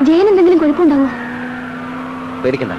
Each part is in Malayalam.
ജയൻ എന്തെങ്കിലും കുഴപ്പമുണ്ടാവോ? പേടിക്കണ്ട.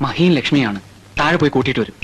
മഹിയും ലക്ഷ്മിയാണ്. താഴെ പോയി കൂട്ടിയിട്ട് വരും.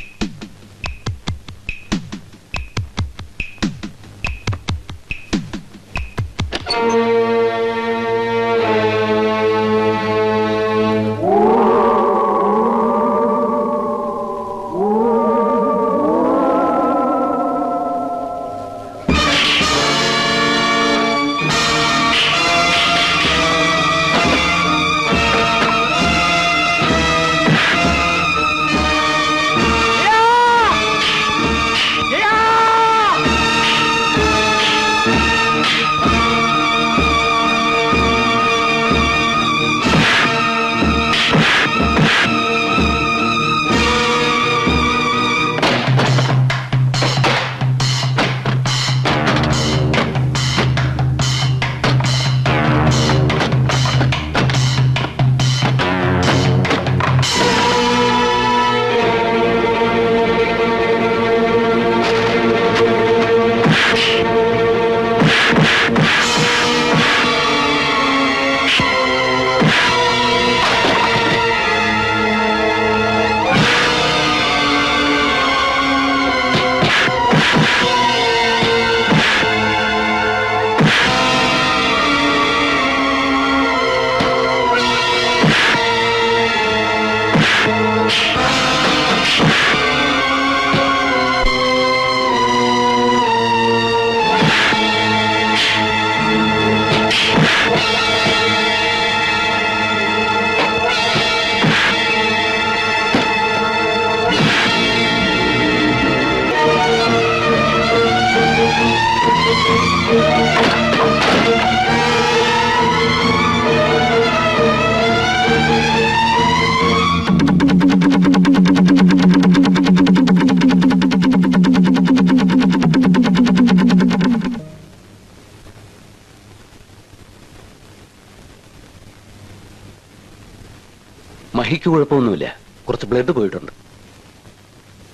മഹിക്ക് കുഴപ്പമൊന്നുമില്ല. കുറച്ച് ബ്ലഡ് പോയിട്ടുണ്ട്.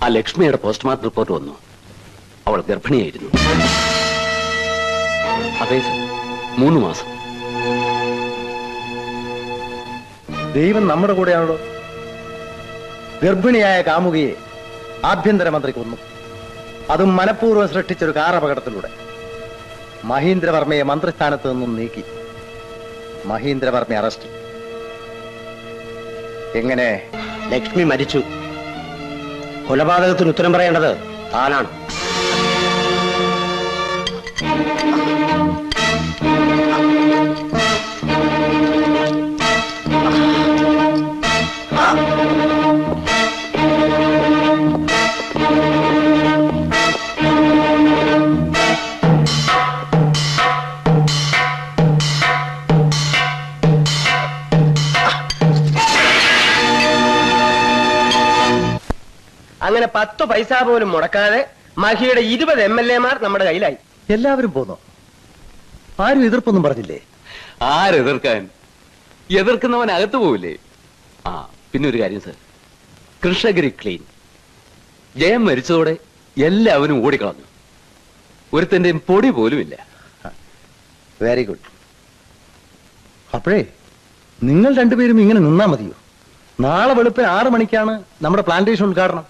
ആ ലക്ഷ്മിയുടെ പോസ്റ്റ്മോർട്ടം റിപ്പോർട്ട് വന്നു. അവൾ ഗർഭിണിയായിരുന്നു. അതെ സർ, 3 മാസം. ദൈവം നമ്മുടെ കൂടെയാണല്ലോ. ഗർഭിണിയായ കാമുകിയെ ആഭ്യന്തരമന്ത്രി കൊന്നു. അതും മനഃപൂർവ്വം സൃഷ്ടിച്ചൊരു കാർ അപകടത്തിലൂടെ. മഹീന്ദ്രവർമ്മയെ മന്ത്രിസ്ഥാനത്ത് നിന്നും നീക്കി. മഹീന്ദ്രവർമ്മ അറസ്റ്റ്. എങ്ങനെ? ലക്ഷ്മി മരിച്ചു. കൊലപാതകത്തിന് ഉത്തരം പറയേണ്ടത് താനാണ്. അങ്ങനെ 10 പൈസ പോലും മുടക്കാതെ മഹിയുടെ 20 MLA-മാർ നമ്മുടെ കയ്യിലായി. എല്ലാവരും പോന്നോ? ആരും എതിർപ്പൊന്നും പറഞ്ഞില്ലേ? ആരെതിർക്കാൻ? എതിർക്കുന്നവൻ അകത്ത് പോവില്ലേ? ആ പിന്നെ ഒരു കാര്യം സർ, കൃഷ്ണഗിരി ക്ലീൻ. ജയം മരിച്ചതോടെ എല്ലാവരും ഓടിക്കളഞ്ഞു. ഒരുത്തന്റെയും പൊടി പോലും ഇല്ല. Very good. അപ്പോഴേ നിങ്ങൾ രണ്ടുപേരും ഇങ്ങനെ നിന്നാ മതിയോ? നാളെ വെളുപ്പിന് 6 മണിക്കാണ് നമ്മുടെ പ്ലാന്റേഷൻ ഉദ്ഘാടനം.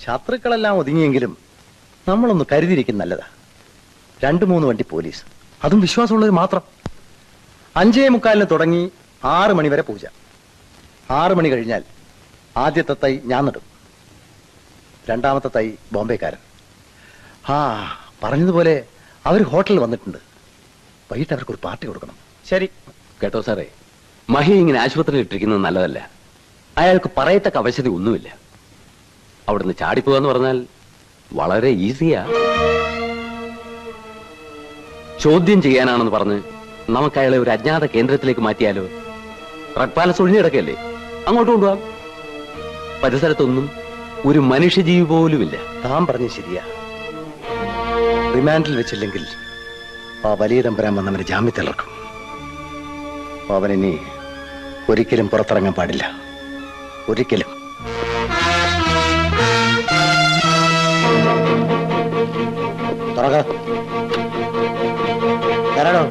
ശത്രുക്കളെല്ലാം ഒതുങ്ങിയെങ്കിലും നമ്മളൊന്ന് കരുതിയിരിക്കും നല്ലതാ. 2-3 വണ്ടി പോലീസ്, അതും വിശ്വാസമുള്ളവർ മാത്രം. 5:45 തുടങ്ങി 6 മണി വരെ പൂജ. 6 മണി കഴിഞ്ഞാൽ ആദ്യത്തെ തൈ ഞാൻ നടും. രണ്ടാമത്തെ തൈ ബോംബെക്കാരൻ. ആ പറഞ്ഞതുപോലെ അവർ ഹോട്ടലിൽ വന്നിട്ടുണ്ട്. വൈകിട്ട് അവർക്ക് ഒരു പാർട്ടി കൊടുക്കണം. ശരി. കേട്ടോ സാറേ, മഹി ഇങ്ങനെ ആശുപത്രിയിൽ ഇട്ടിരിക്കുന്നത് നല്ലതല്ല. അയാൾക്ക് പറയത്തക്ക അവശത ഒന്നുമില്ല. അവിടുന്ന് ചാടിപ്പോവാന്ന് പറഞ്ഞാൽ വളരെ ഈസിയാ. ചോദ്യം ചെയ്യാനാണെന്ന് പറഞ്ഞ് നമുക്ക് അയാളെ ഒരു അജ്ഞാത കേന്ദ്രത്തിലേക്ക് മാറ്റിയാലോ? റെഡ് പാലസ് ഒഴിഞ്ഞു കിടക്കല്ലേ, അങ്ങോട്ട് കൊണ്ടുപോകാം. പരിസരത്തൊന്നും ഒരു മനുഷ്യജീവി പോലുമില്ല. താൻ പറഞ്ഞ ശരിയാ. റിമാൻഡിൽ വെച്ചില്ലെങ്കിൽ ആ വലിയ തമ്പുരാൻ വന്നവന് ജാമ്യത്തിലിറക്കും. അവനിനി ഒരിക്കലും പുറത്തിറങ്ങാൻ പാടില്ല. ഒരിക്കലും. തരാണോ?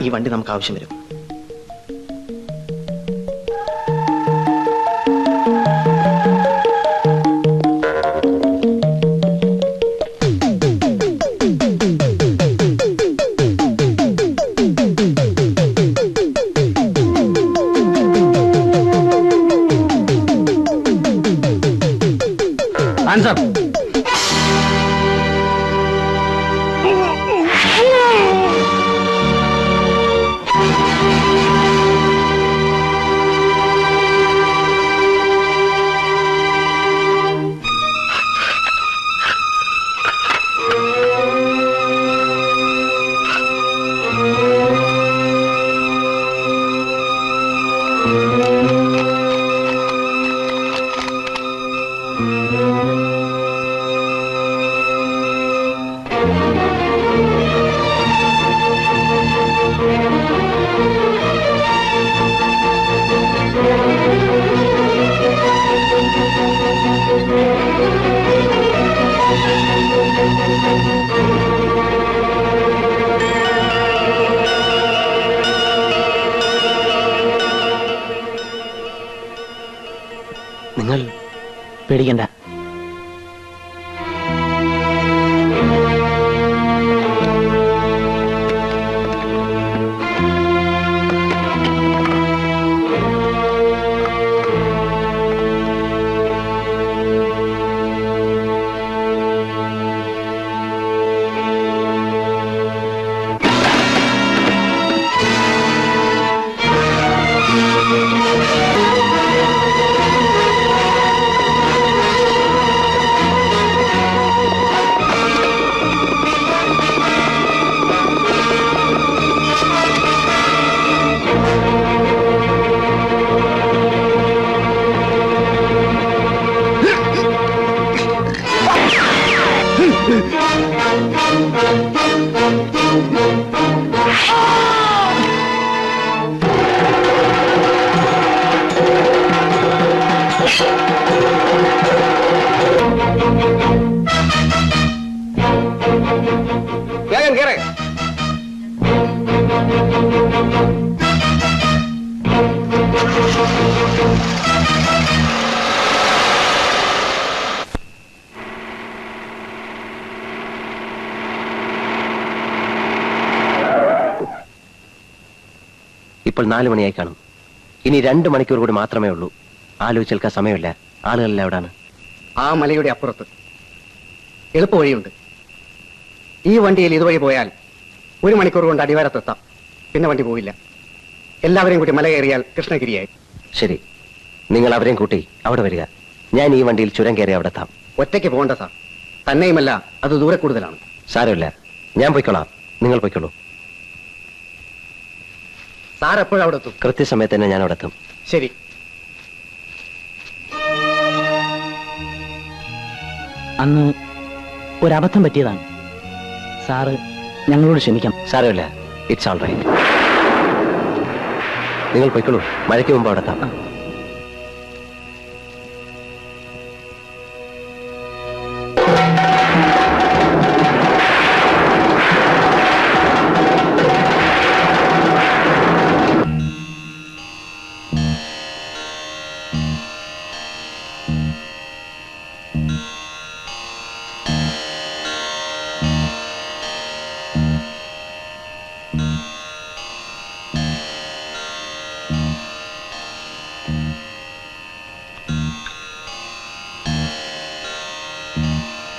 ഈ വണ്ടി നമുക്ക് ആവശ്യം വരും. ആൻസർ. നിങ്ങൾ പേടിക്കണ്ട. വേഗം കേറ. ഇപ്പോൾ 4 മണിയായി കാണും. ഇനി 2 മണിക്കൂർ കൂടി മാത്രമേ ഉള്ളൂ. ആലോചിച്ചേൽക്കാൻ സമയമില്ല. ആളുകളെല്ലാം എവിടാണ്? ആ മലയുടെ അപ്പുറത്ത് എളുപ്പ വഴിയുണ്ട്. ഈ വണ്ടിയിൽ ഇതുവഴി പോയാൽ 1 മണിക്കൂർ കൊണ്ട് അടിവാരത്തെത്താം. പിന്നെ വണ്ടി പോവില്ല. എല്ലാവരെയും കൂട്ടി മല കയറിയാൽ കൃഷ്ണഗിരിയായി. ശരി, നിങ്ങൾ അവരെയും കൂട്ടി അവിടെ വരിക. ഞാൻ ഈ വണ്ടിയിൽ ചുരം കയറി അവിടെ എത്താം. ഒറ്റയ്ക്ക് പോകണ്ട സാർ. തന്നെയുമല്ല, അത് ദൂരെ കൂടുതലാണ്. സാരമില്ല, ഞാൻ പൊയ്ക്കോളാം. നിങ്ങൾ പൊയ്ക്കോളൂ. സാർ എപ്പോഴും അവിടെ എത്തും? കൃത്യസമയത്ത് തന്നെ ഞാൻ അവിടെ എത്തും. ശരി. അന്ന് ഒരബദ്ധം പറ്റിയതാണ് സാറ്, ഞങ്ങളോട് ക്ഷമിക്കണം. സാരമില്ല, ഇറ്റ്സ് ഓൾ റൈറ്റ്. നിങ്ങൾ പൊയ്ക്കോളൂ. മഴയ്ക്ക് മുമ്പ് അവിടെ എത്താം.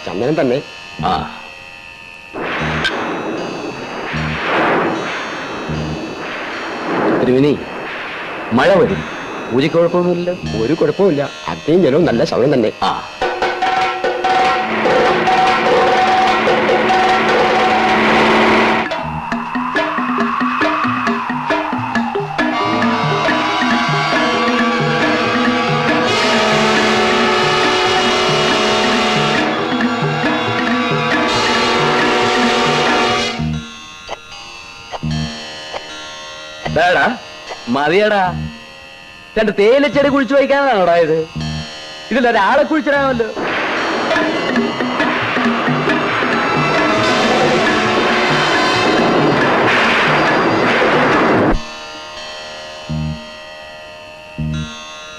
ചന്ദനം തന്നെ. ആ, തിരുമേനി, മഴ വരും. പൂജയ്ക്ക് കുഴപ്പമൊന്നുമില്ല. ഒരു കുഴപ്പമില്ല. അഗ്നിയും ജലവും നല്ല സമയം തന്നെ. ആ, ടാ മതിയടാ. 2 തേയിലച്ചെടി കുഴിച്ചു വയ്ക്കാനാണോടാ ഇത്? ഇതിൽ ഒരാളെ കുഴിച്ചിടാമല്ലോ.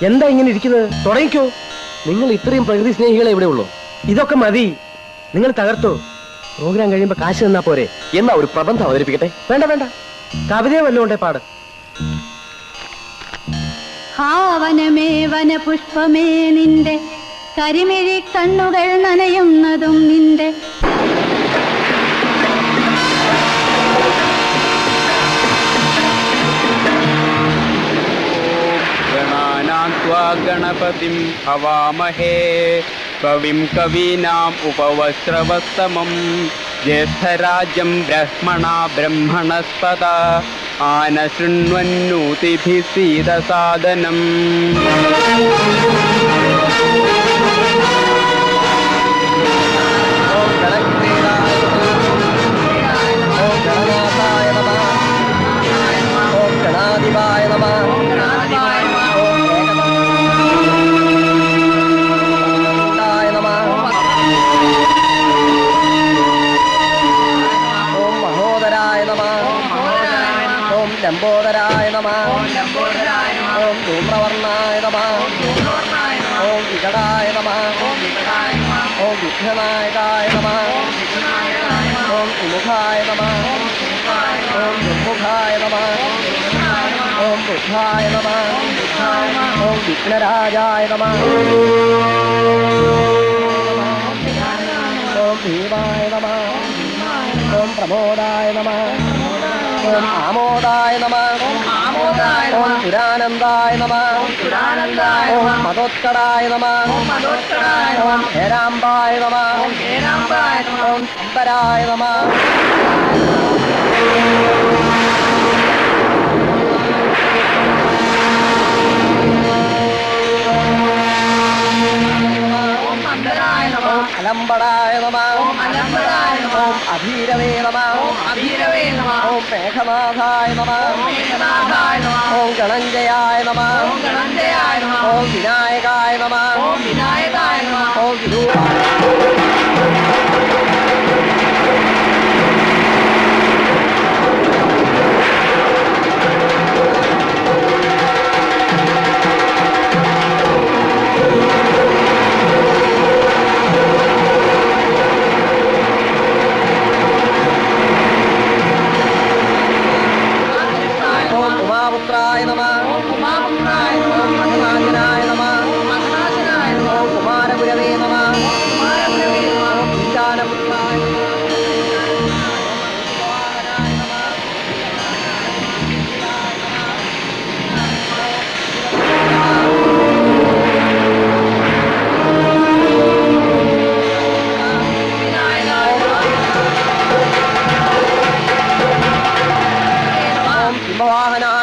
എന്താ ഇങ്ങനെ ഇരിക്കുന്നത്? തുടങ്ങിക്കോ. നിങ്ങൾ ഇത്രയും പ്രകൃതി സ്നേഹികളെ ഇവിടെ ഉള്ളൂ. ഇതൊക്കെ മതി. നിങ്ങൾ തകർത്തോ. പ്രോഗ്രാം കഴിയുമ്പോ കാശ് തന്നാ പോരെ. എന്നാ ഒരു പ്രബന്ധം അവതരിപ്പിക്കട്ടെ. വേണ്ട വേണ്ട, കവിതയോ വല്ലതും ഉണ്ടേ പാട്. ഹാവനമേ വനപുഷ്പമേ നിന്റെ കരിമിഴി കണ്ണുകൾ നനയുന്നതും നിന്റെ गणानान्त्वा गणपतिं हवामहे कविं कवीनाम् उपवस्त्रवस्तमं ज्येष्ठराजं ब्रह्मणा ब्रह्मणस्पदा आनशृण्वन्नोतिभिः सीदसादनम् ലംബോദരായ നമഃ. ഓം ധൂമ്രവർണ്ണായ നമഃ. ഓം വികടായ നമഃ. ഓം വിഘ്നനായകായ നമഃ. ഓം വിമുഖായ നമഃ. ഓം ദുർമുഖായ നമഃ. ഓം ബുദ്ധായ നമഃ. ഓം വിഘ്നരാജായ നമഃ. ഓം ഭീമായ നമഃ. ഓം പ്രമോദായ നമഃ. ഓം ആമോദായ നമഃ. ഓം പുരാനന്ദായ നമഃ. ഓം മതോത്കടായ നമഃ. ഓം ഹേരാംബായ നമഃ. ഓം ശംബരായ നമഃ. ഓം അലംബടായ നമഃ. ഓം അധീരവേ നമഃ ഓം മേഘനാഥായ നമഃ ഓം ഗണഞ്ജയായ നമഃ ഓം വിനായകായ നമഃ ഓം വിരൂപായ ഓം ഉമാപുത്രായ നമഃ ഓം മധുനാശനായ നമഃ ഓം കുമാരഗുരവേ നമഃ ഓം ഈശാനപുത്രായ ഓം സിംഹവാഹനായ